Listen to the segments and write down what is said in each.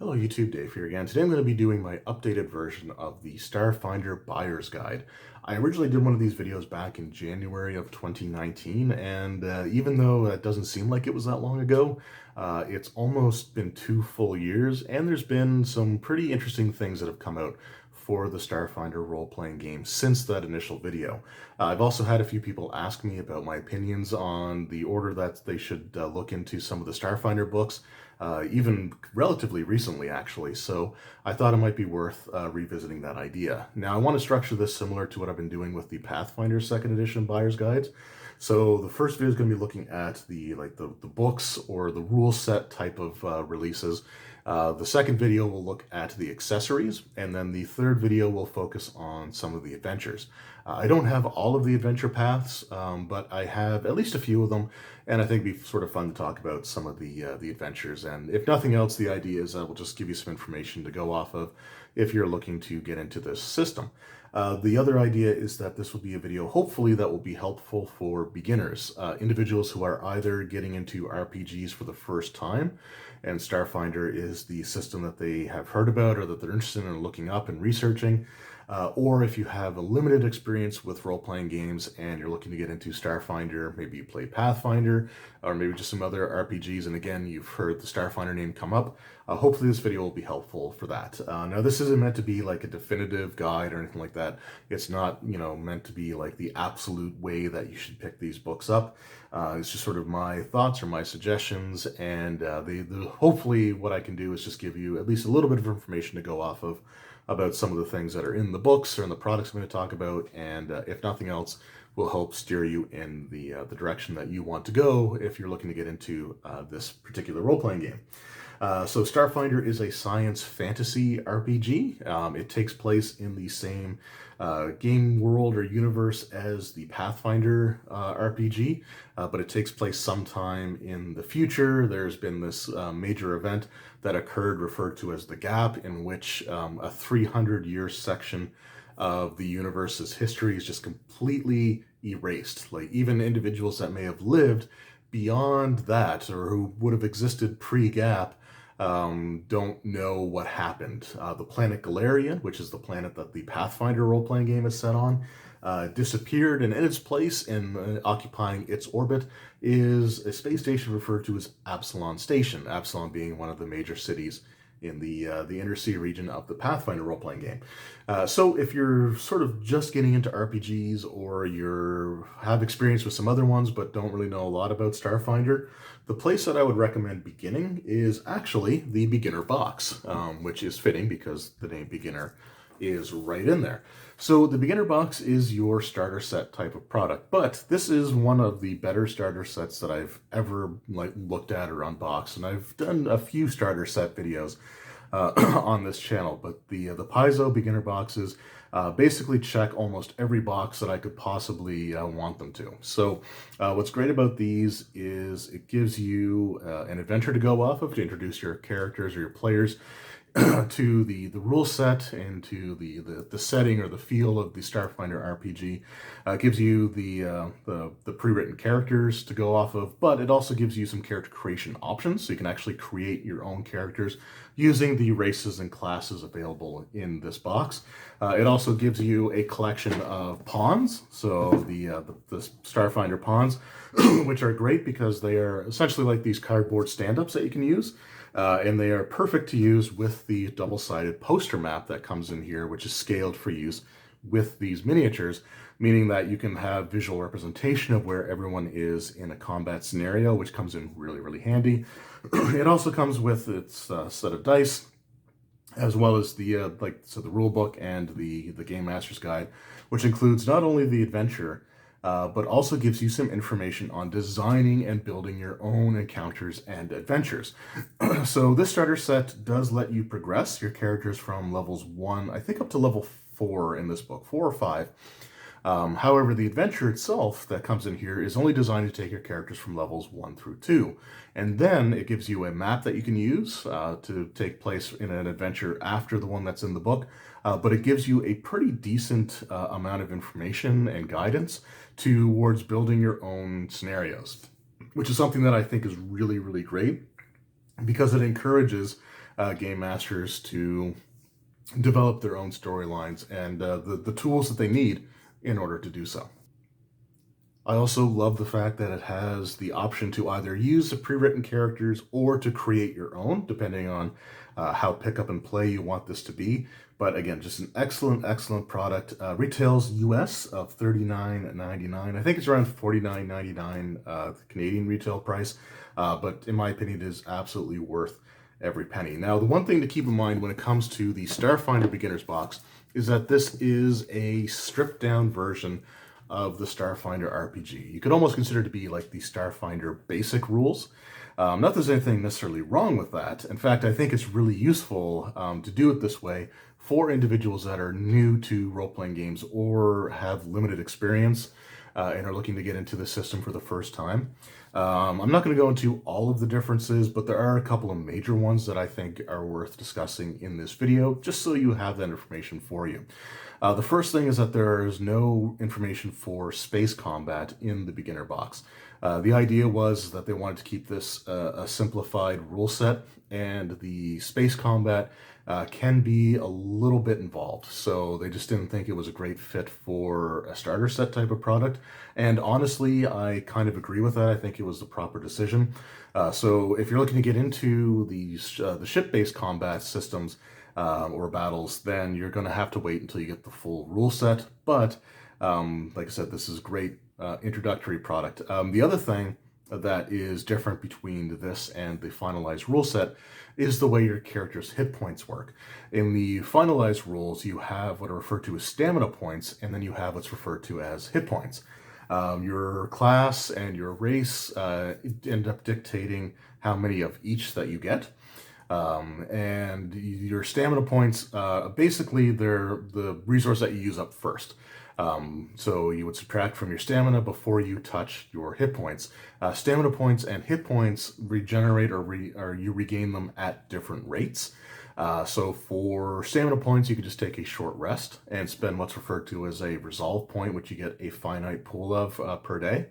Hello YouTube, Dave here again. Today I'm going to be doing my updated version of the Starfinder Buyer's Guide. I originally did one of these videos back in January of 2019, and even though it doesn't seem like it was that long ago, it's almost been 2 full years, and there's been some pretty interesting things that have come out for the Starfinder role-playing game since that initial video. I've also had a few people ask me about my opinions on the order that they should look into some of the Starfinder books, even relatively recently actually, so I thought it might be worth revisiting that idea. Now I want to structure this similar to what I've been doing with the Pathfinder 2nd edition buyer's guides. So the first video is going to be looking at the books or the rule set type of releases. The second video will look at the accessories, and then the third video will focus on some of the adventures. I don't have all of the adventure paths, but I have at least a few of them, and I think it'd be sort of fun to talk about some of the adventures. And if nothing else, the idea is I will just give you some information to go off of if you're looking to get into this system. The other idea is that this will be a video, hopefully, that will be helpful for beginners, individuals who are either getting into RPGs for the first time, and Starfinder is the system that they have heard about or that they're interested in looking up and researching, or if you have a limited experience with role-playing games and you're looking to get into Starfinder, maybe you play Pathfinder, or maybe just some other RPGs, and again, you've heard the Starfinder name come up. Hopefully this video will be helpful for that. Now, this isn't meant to be like a definitive guide or anything like that. It's not, meant to be like the absolute way that you should pick these books up. It's just sort of my thoughts or my suggestions, and hopefully what I can do is just give you at least a little bit of information to go off of about some of the things that are in the books or in the products I'm going to talk about, and if nothing else, will help steer you in the direction that you want to go if you're looking to get into this particular role-playing game. So Starfinder is a science fantasy RPG. It takes place in the same game world or universe as the Pathfinder RPG, but it takes place sometime in the future. There's been this major event that occurred referred to as the Gap, in which a 300-year section of the universe's history is just completely erased. Like, even individuals that may have lived beyond that or who would have existed pre-Gap don't know what happened. The planet Galarian, which is the planet that the Pathfinder role-playing game is set on, disappeared, and in its place, and occupying its orbit, is a space station referred to as Absalon Station, Absalon being one of the major cities in the inner sea region of the Pathfinder role-playing game. So if you're sort of just getting into RPGs, or you have experience with some other ones but don't really know a lot about Starfinder, the place that I would recommend beginning is actually the beginner box, which is fitting because the name beginner is right in there. So the beginner box is your starter set type of product, but this is one of the better starter sets that I've ever looked at or unboxed, and I've done a few starter set videos on this channel, but the Paizo beginner boxes basically check almost every box that I could possibly want them to. So what's great about these is it gives you an adventure to go off of to introduce your characters or your players to the rule set and to the setting or the feel of the Starfinder RPG. Gives you the pre-written characters to go off of, but it also gives you some character creation options, so you can actually create your own characters using the races and classes available in this box. It also gives you a collection of pawns, so the Starfinder pawns, which are great because they are essentially like these cardboard stand-ups that you can use. And they are perfect to use with the double-sided poster map that comes in here, which is scaled for use with these miniatures, meaning that you can have visual representation of where everyone is in a combat scenario, which comes in really, really handy. It also comes with its set of dice, as well as the the rule book and the Game Master's Guide, which includes not only the adventure, but also gives you some information on designing and building your own encounters and adventures. So this starter set does let you progress your characters from levels 1, I think, up to level 4 in this book, 4 or 5. However, the adventure itself that comes in here is only designed to take your characters from levels 1 through 2. And then it gives you a map that you can use to take place in an adventure after the one that's in the book. But it gives you a pretty decent amount of information and guidance towards building your own scenarios, which is something that I think is really, really great, because it encourages game masters to develop their own storylines and the tools that they need in order to do so. I also love the fact that it has the option to either use the pre-written characters or to create your own, depending on how pick up and play you want this to be. But again, just an excellent, excellent product. Retails US of $39.99. I think it's around $49.99 Canadian retail price, but in my opinion, it is absolutely worth every penny. Now, the one thing to keep in mind when it comes to the Starfinder Beginner's Box is that this is a stripped-down version of the Starfinder RPG. You could almost consider it to be like the Starfinder basic rules. Not that there's anything necessarily wrong with that. In fact, I think it's really useful to do it this way for individuals that are new to role-playing games or have limited experience and are looking to get into the system for the first time. I'm not going to go into all of the differences, but there are a couple of major ones that I think are worth discussing in this video, just so you have that information for you. The first thing is that there is no information for space combat in the beginner box. The idea was that they wanted to keep this a simplified rule set, and the space combat can be a little bit involved. So they just didn't think it was a great fit for a starter set type of product. And honestly, I kind of agree with that. I think it was the proper decision. So if you're looking to get into the ship-based combat systems, or battles, then you're going to have to wait until you get the full rule set. But like I said, this is a great introductory product. The other thing that is different between this and the finalized rule set is the way your character's hit points work. In the finalized rules, you have what are referred to as stamina points, and then you have what's referred to as hit points. Your class and your race end up dictating how many of each that you get. And your stamina points, basically they're the resource that you use up first. So you would subtract from your stamina before you touch your hit points. Stamina points and hit points regenerate or you regain them at different rates. So for stamina points, you could just take a short rest and spend what's referred to as a resolve point, which you get a finite pool of per day.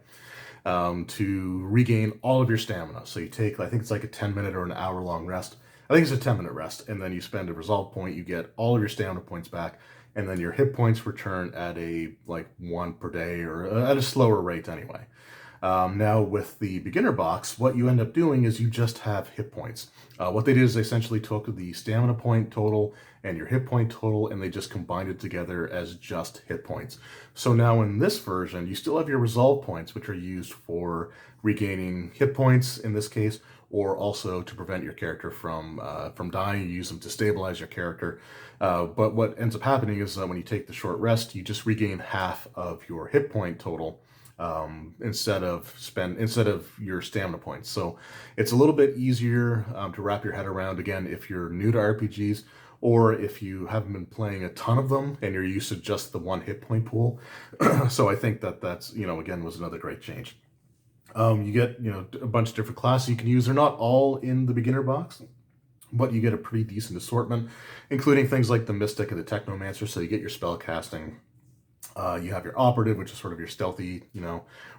To regain all of your stamina. So you take, I think it's like a 10-minute or an hour-long rest. I think it's a 10-minute rest, and then you spend a resolve point, you get all of your stamina points back, and then your hit points return at a, like, 1 per day, or at a slower rate anyway. Now with the beginner box, what you end up doing is you just have hit points. What they did is they essentially took the stamina point total and your hit point total, and they just combined it together as just hit points. So now in this version, you still have your resolve points, which are used for regaining hit points in this case, or also to prevent your character from dying. You use them to stabilize your character. But what ends up happening is that when you take the short rest, you just regain half of your hit point total instead of your stamina points. So it's a little bit easier to wrap your head around, again, if you're new to RPGs, or if you haven't been playing a ton of them and you're used to just the one hit point pool. So I think that that's, again, was another great change. You get, a bunch of different classes you can use. They're not all in the beginner box, but you get a pretty decent assortment, including things like the Mystic and the Technomancer. So you get your spell casting. You have your operative, which is sort of your stealthy,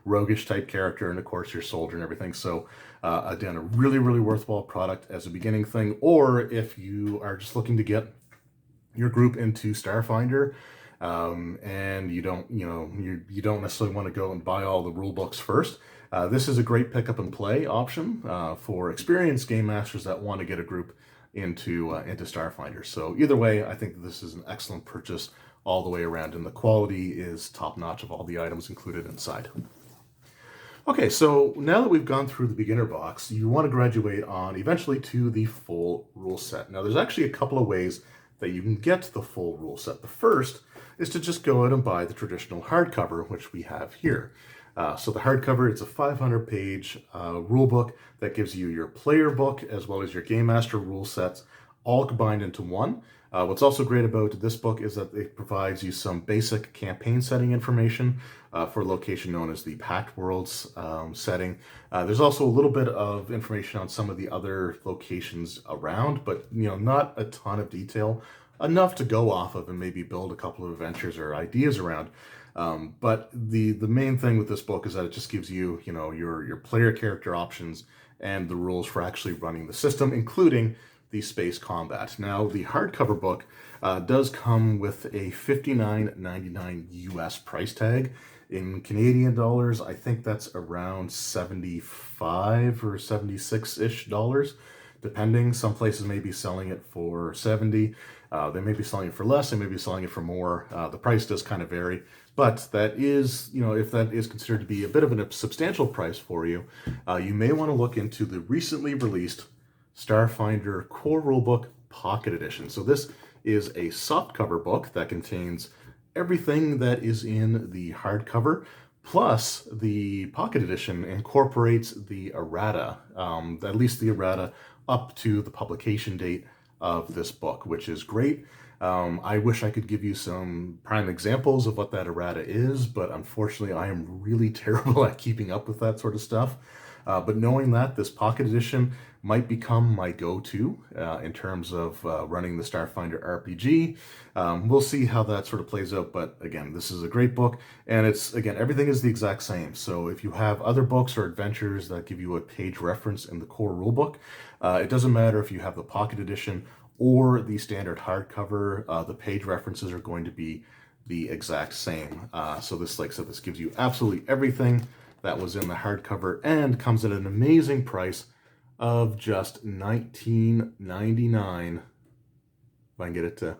roguish type character, and of course your soldier and everything. So again, a really, really worthwhile product as a beginning thing, or if you are just looking to get your group into Starfinder, and you don't, you don't necessarily want to go and buy all the rule books first. This is a great pick up and play option for experienced game masters that want to get a group into Starfinder. So either way, I think this is an excellent purchase all the way around, and the quality is top notch of all the items included inside. Okay, so now that we've gone through the beginner box, you want to graduate on eventually to the full rule set. Now, there's actually a couple of ways that you can get the full rule set. The first is to just go out and buy the traditional hardcover, which we have here. So the hardcover, it's a 500-page rule book that gives you your player book as well as your Game Master rule sets, all combined into one. What's also great about this book is that it provides you some basic campaign setting information for a location known as the Pact Worlds setting. There's also a little bit of information on some of the other locations around, but not a ton of detail, enough to go off of and maybe build a couple of adventures or ideas around. But the main thing with this book is that it just gives you, your player character options and the rules for actually running the system, including the space combat. Now, the hardcover book does come with a $59.99 US price tag. In Canadian dollars, I think that's around 75 or 76-ish dollars, depending. Some places may be selling it for 70. They may be selling it for less, they may be selling it for more. The price does kind of vary, but that is, if that is considered to be a bit of a substantial price for you, you may want to look into the recently released Starfinder Core Rulebook Pocket Edition. So this is a softcover book that contains everything that is in the hardcover, plus the Pocket Edition incorporates the errata, at least the errata up to the publication date of this book, which is great. I wish I could give you some prime examples of what that errata is, but unfortunately I am really terrible at keeping up with that sort of stuff. But knowing that, this Pocket Edition might become my go-to in terms of running the Starfinder RPG. We'll see how that sort of plays out, but again, this is a great book, and everything is the exact same. So if you have other books or adventures that give you a page reference in the core rulebook, it doesn't matter if you have the Pocket Edition or the standard hardcover, the page references are going to be the exact same. So this, like I said, this gives you absolutely everything that was in the hardcover and comes at an amazing price of just $19.99. If I can get it to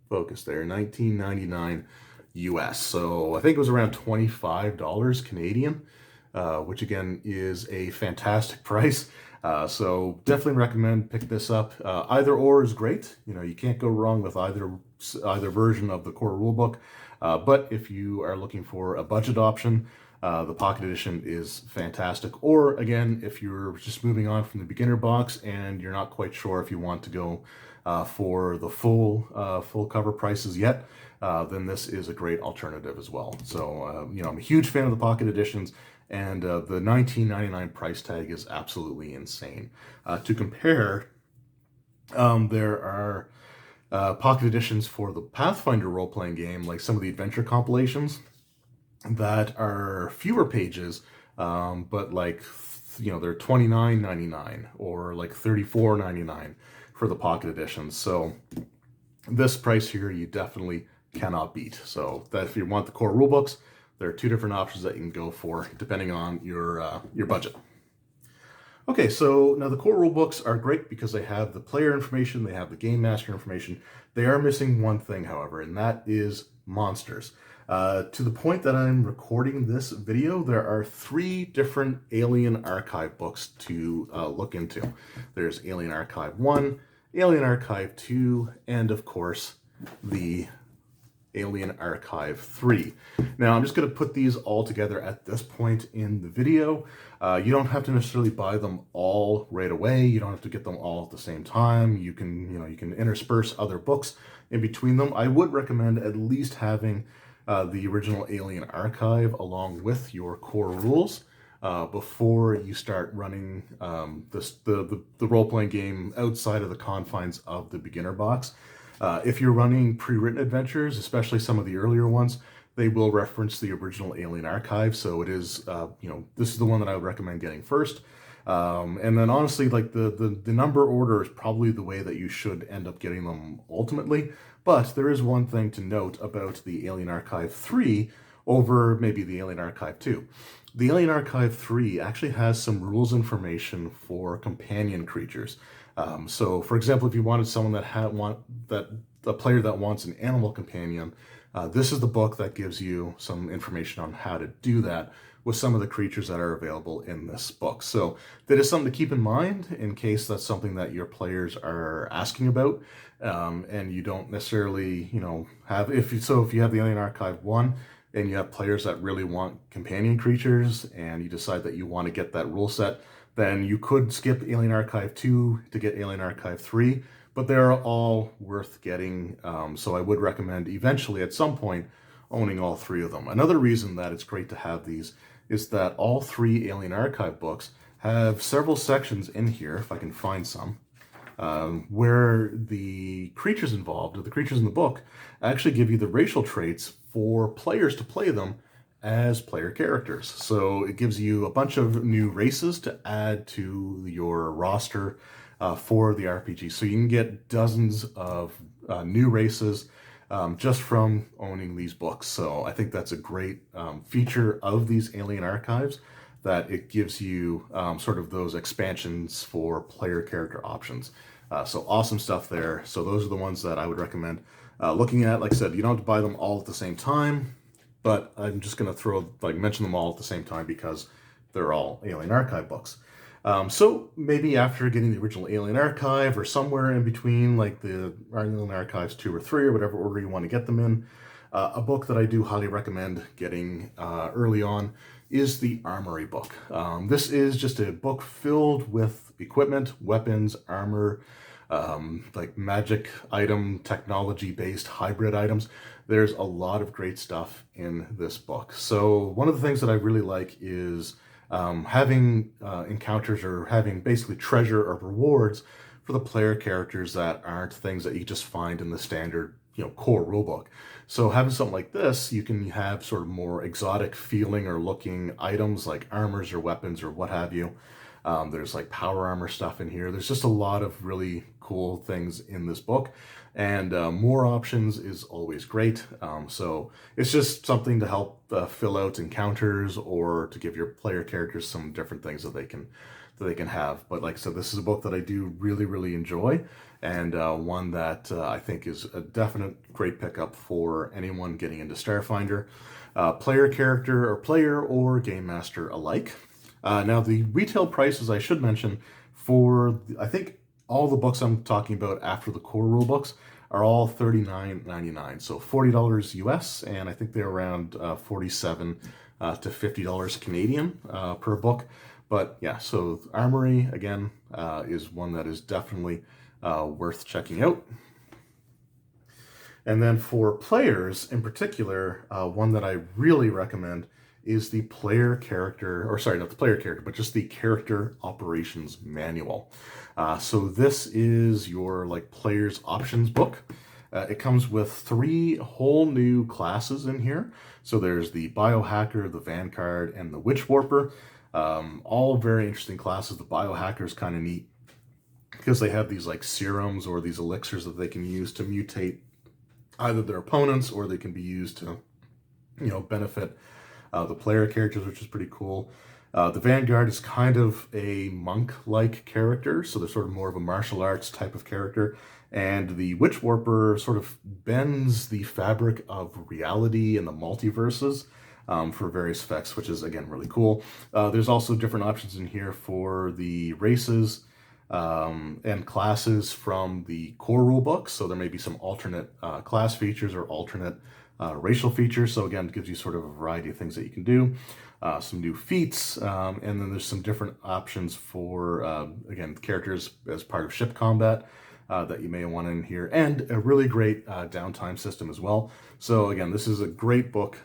focus there, $19.99 US. So I think it was around $25 Canadian, which again is a fantastic price. So definitely recommend pick this up. Either or is great. You can't go wrong with either version of the core rulebook. But if you are looking for a budget option, the Pocket Edition is fantastic. Or again, if you're just moving on from the beginner box and you're not quite sure if you want to go for the full cover prices yet, then this is a great alternative as well. So I'm a huge fan of the Pocket Editions, and the $19.99 price tag is absolutely insane. To compare, there are Pocket Editions for the Pathfinder role-playing game, like some of the adventure compilations, that are fewer pages, but like, they're $29.99 or like $34.99 for the Pocket Editions. So this price here, you definitely cannot beat. So that if you want the core rulebooks, there are two different options that you can go for depending on your budget. Okay, so now the core rulebooks are great because they have the player information, they have the game master information. They are missing one thing, however, and that is monsters. To the point that I'm recording this video, there are 3 different Alien Archive books to look into. There's Alien Archive 1, Alien Archive 2, and of course, the Alien Archive 3. Now, I'm just going to put these all together at this point in the video. You don't have to necessarily buy them all right away. You don't have to get them all at the same time. You can intersperse other books in between them. I would recommend at least having the original Alien Archive along with your core rules before you start running the role-playing game outside of the confines of the beginner box. If you're running pre-written adventures, especially some of the earlier ones, they will reference the original Alien Archive. So it is, this is the one that I would recommend getting first. And then honestly, like the number order is probably the way that you should end up getting them ultimately. But there is one thing to note about the Alien Archive 3 over maybe the Alien Archive 2. The Alien Archive 3 actually has some rules information for companion creatures. So for example, if you wanted someone that a player that wants an animal companion, this is the book that gives you some information on how to do that with some of the creatures that are available in this book. So that is something to keep in mind in case that's something that your players are asking about, and you don't necessarily, have, if you have the Alien Archive 1 and you have players that really want companion creatures and you decide that you want to get that rule set, then you could skip Alien Archive 2 to get Alien Archive 3, but they're all worth getting, so I would recommend eventually at some point owning all 3 of them. Another reason that it's great to have these is that all 3 Alien Archive books have several sections in here, if I can find some, where the creatures involved, or the creatures in the book, actually give you the racial traits for players to play them as player characters. So it gives you a bunch of new races to add to your roster. for the RPG. So you can get dozens of new races just from owning these books. So I think that's a great feature of these Alien Archives, that it gives you sort of those expansions for player character options. So awesome stuff there. So those are the ones that I would recommend looking at. Like I said, you don't have to buy them all at the same time, but I'm just going to mention them all at the same time because they're all Alien Archive books. So maybe after getting the original Alien Archive, or somewhere in between, like the Alien Archives 2 or 3, or whatever order you want to get them in, a book that I do highly recommend getting early on is the Armoury book. This is just a book filled with equipment, weapons, armor, like magic item, technology-based hybrid items. There's a lot of great stuff in this book. So one of the things that I really like is having encounters, or having basically treasure or rewards for the player characters that aren't things that you just find in the standard, core rulebook. So having something like this, you can have sort of more exotic feeling or looking items like armors or weapons or what have you. There's like power armor stuff in here. There's just a lot of really cool things in this book, and more options is always great. So it's just something to help fill out encounters, or to give your player characters some different things that they can have. But like I said, this is a book that I do really, really enjoy, and one that I think is a definite great pickup for anyone getting into Starfinder, player character or player or game master alike. Now, the retail prices, I should mention, for, I think, all the books I'm talking about after the core rule books are all $39.99. So $40 US, and I think they're around $47 to $50 Canadian per book. But yeah, so Armoury, again, is one that is definitely worth checking out. And then for players in particular, one that I really recommend is the player character, or sorry, not the player character, but just the character operations manual. So this is your player's options book. It comes with 3 whole new classes in here. So there's the Biohacker, the Vanguard, and the Witch Warper. All very interesting classes. The Biohacker is kind of neat because they have these serums or these elixirs that they can use to mutate either their opponents, or they can be used to, benefit the player characters, which is pretty cool. The Vanguard is kind of a monk-like character, so they're sort of more of a martial arts type of character. And the Witch Warper sort of bends the fabric of reality and the multiverses for various effects, which is, again, really cool. There's also different options in here for the races and classes from the core rulebook. So there may be some alternate class features or alternate racial features. So again, it gives you sort of a variety of things that you can do. Some new feats, and then there's some different options for, again, characters as part of ship combat that you may want in here, and a really great downtime system as well. So again, this is a great book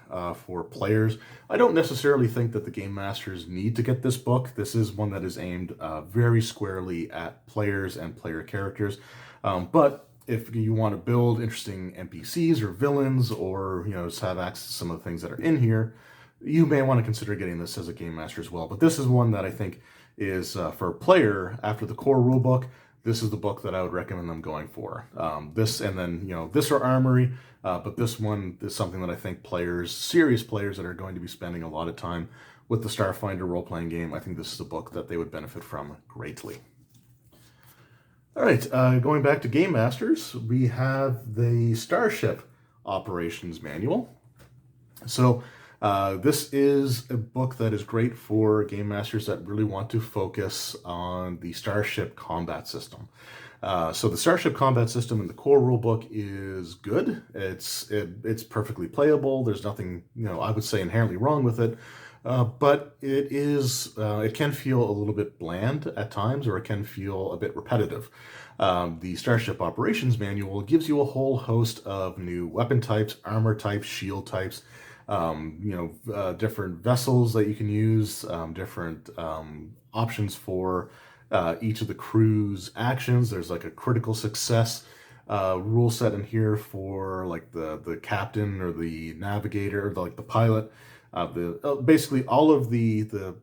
for players. I don't necessarily think that the game masters need to get this book. This is one that is aimed very squarely at players and player characters. But if you want to build interesting NPCs or villains, or just have access to some of the things that are in here, you may want to consider getting this as a game master as well. But this is one that I think is for a player after the core rulebook. This is the book that I would recommend them going for. This, and then this or Armoury, but this one is something that I think players, serious players that are going to be spending a lot of time with the Starfinder role-playing game, I think this is a book that they would benefit from greatly. All right, going back to Game Masters, we have the Starship Operations Manual. So this is a book that is great for Game Masters that really want to focus on the Starship combat system. So the Starship combat system in the core rulebook is good. It's perfectly playable. There's nothing, I would say inherently wrong with it. But it can feel a little bit bland at times, or it can feel a bit repetitive. The Starship Operations Manual gives you a whole host of new weapon types, armor types, shield types, different vessels that you can use, different options for each of the crew's actions. There's a critical success rule set in here for the captain or the navigator, or the pilot. Basically all of the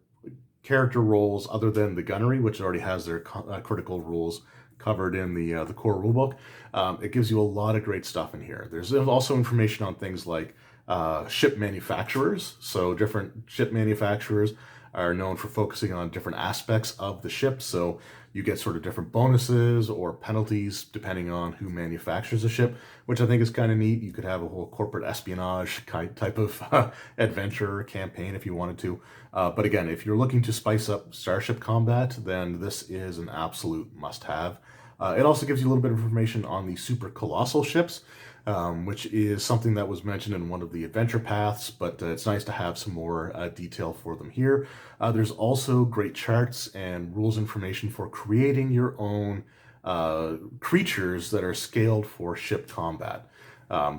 character roles other than the gunnery, which already has their critical rules covered in the core rulebook. It gives you a lot of great stuff in here. There's also information on things like ship manufacturers. So different ship manufacturers are known for focusing on different aspects of the ship. So you get sort of different bonuses or penalties depending on who manufactures the ship, which I think is kind of neat. You could have a whole corporate espionage type of adventure campaign if you wanted to. But again, if you're looking to spice up starship combat, then this is an absolute must-have. It also gives you a little bit of information on the super colossal ships, which is something that was mentioned in one of the adventure paths, but it's nice to have some more detail for them here. There's also great charts and rules information for creating your own creatures that are scaled for ship combat.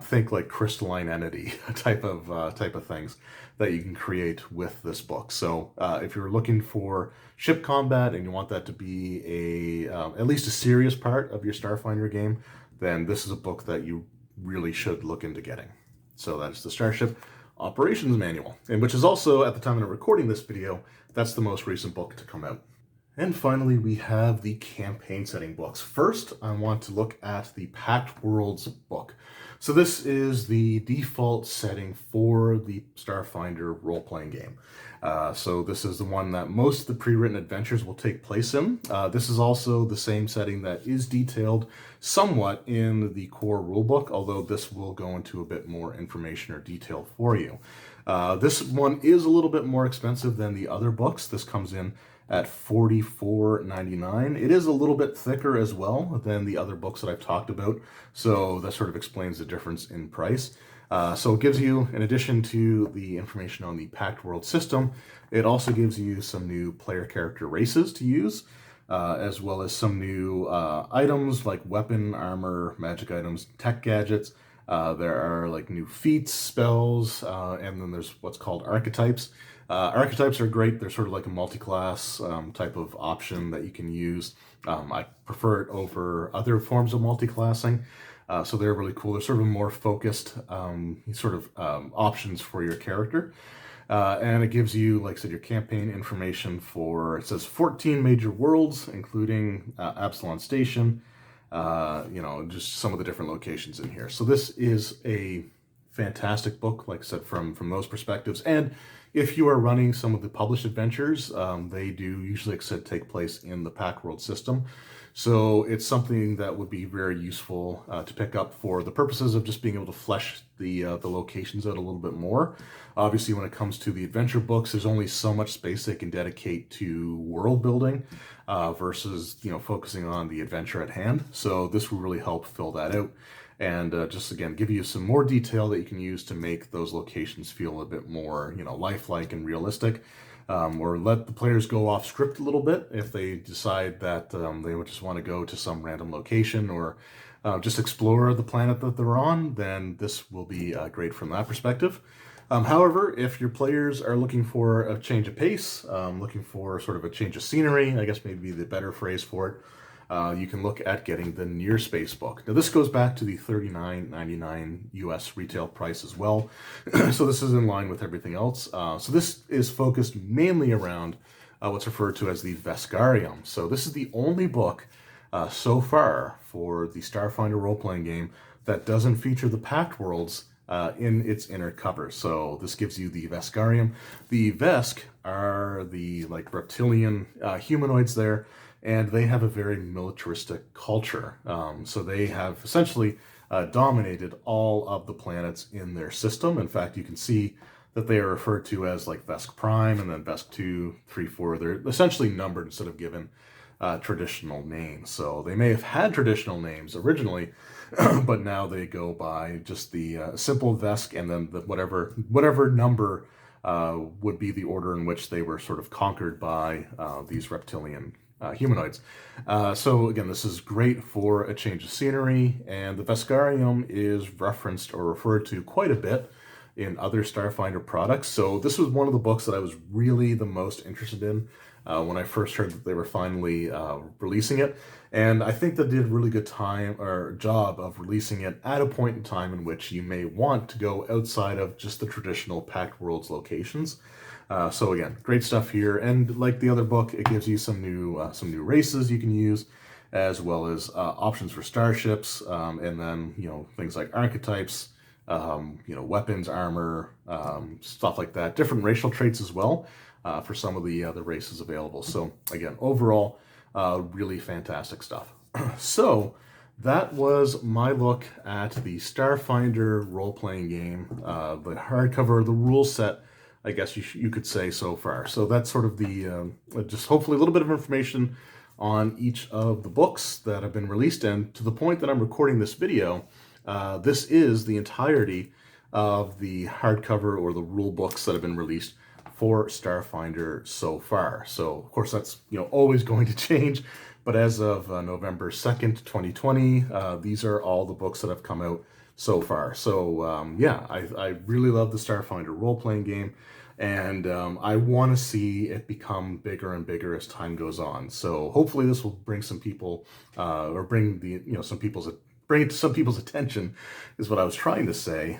Think like crystalline entity type of things that you can create with this book. So if you're looking for ship combat and you want that to be at least a serious part of your Starfinder game, then this is a book that you really should look into getting. So that's the Starship Operations Manual, and which is also, at the time of recording this video, that's the most recent book to come out. And finally, we have the campaign setting books. First, I want to look at the Packed Worlds book. So this is the default setting for the Starfinder role-playing game. So this is the one that most of the pre-written adventures will take place in. This is also the same setting that is detailed somewhat in the core rulebook, although this will go into a bit more information or detail for you. This one is a little bit more expensive than the other books. This comes in at $44.99. It is a little bit thicker as well than the other books that I've talked about, so that sort of explains the difference in price. So it gives you, in addition to the information on the Packed World system, it also gives you some new player character races to use, as well as some new items like weapon, armor, magic items, tech gadgets. There are like new feats, spells, and then there's what's called archetypes. Archetypes are great. They're sort of like a multi-class type of option that you can use. I prefer it over other forms of multi-classing. So they're really cool. They're sort of more focused options for your character. And it gives you, like I said, your campaign information for, it says 14 major worlds, including Absalon Station, just some of the different locations in here. So this is a fantastic book, like I said, from those perspectives. And if you are running some of the published adventures, they do usually, like I said, take place in the Pack World system. So it's something that would be very useful to pick up for the purposes of just being able to flesh the locations out a little bit more. Obviously, when it comes to the adventure books, there's only so much space they can dedicate to world building versus focusing on the adventure at hand. So this will really help fill that out and just again give you some more detail that you can use to make those locations feel a bit more lifelike and realistic. Or let the players go off script a little bit if they decide that they would just want to go to some random location or just explore the planet that they're on, then this will be great from that perspective. However, if your players are looking for a change of pace, looking for sort of a change of scenery, I guess maybe the better phrase for it, you can look at getting the Near Space book. Now this goes back to the $39.99 US retail price as well. So this is in line with everything else. So this is focused mainly around what's referred to as the Veskarium. So this is the only book so far for the Starfinder role-playing game that doesn't feature the Packed Worlds in its inner cover. So this gives you the Veskarium. The Vesk are the reptilian humanoids there, and they have a very militaristic culture. So they have essentially dominated all of the planets in their system. In fact, you can see that they are referred to as Vesk Prime and then Vesk 2, 3, 4. They're essentially numbered instead of given traditional names. So they may have had traditional names originally, but now they go by just the simple Vesk and then whatever number would be the order in which they were sort of conquered by these reptilian humanoids. So again, this is great for a change of scenery, and the Veskarium is referenced or referred to quite a bit in other Starfinder products. So this was one of the books that I was really the most interested in when I first heard that they were finally releasing it. And I think they did a really good job of releasing it at a point in time in which you may want to go outside of just the traditional Packed Worlds locations. So again, great stuff here. And like the other book, it gives you some new races you can use, as well as options for starships, and then, you know, things like archetypes, you know, weapons, armor, stuff like that. Different racial traits as well for some of the races available. So again, overall, really fantastic stuff. So that was my look at the Starfinder role-playing game, the hardcover, the rule set, I guess you could say so far. So that's sort of the, just hopefully a little bit of information on each of the books that have been released. And to the point that I'm recording this video, this is the entirety of the hardcover or the rule books that have been released for Starfinder so far. So of course that's, you know, always going to change, but as of November 2nd, 2020, these are all the books that have come out so far. So yeah, I really love the Starfinder role-playing game, and I want to see it become bigger and bigger as time goes on. So hopefully this will bring some people, or bring the, you know, bring it to some people's attention, is what I was trying to say.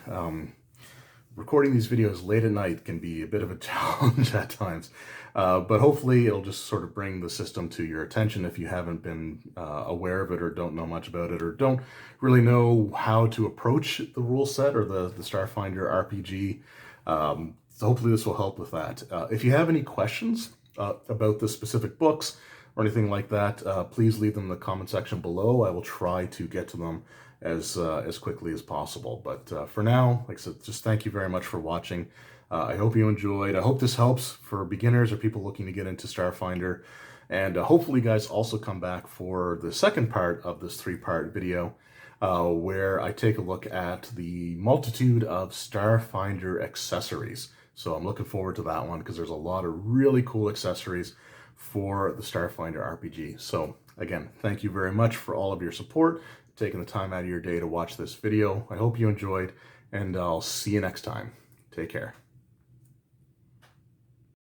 Recording these videos late at night can be a bit of a challenge at times, but hopefully it'll just sort of bring the system to your attention if you haven't been aware of it, or don't know much about it, or don't really know how to approach the rule set or the Starfinder RPG. So hopefully this will help with that. If you have any questions about the specific books or anything like that, please leave them in the comment section below. I will try to get to them as quickly as possible. But for now, like I said, just thank you very much for watching. I hope you enjoyed. I hope this helps for beginners or people looking to get into Starfinder. And hopefully you guys also come back for the second part of this 3-part video, where I take a look at the multitude of Starfinder accessories. So I'm looking forward to that one, because there's a lot of really cool accessories for the Starfinder RPG. So again, thank you very much for all of your support, taking the time out of your day to watch this video. I hope you enjoyed, and I'll see you next time. Take care.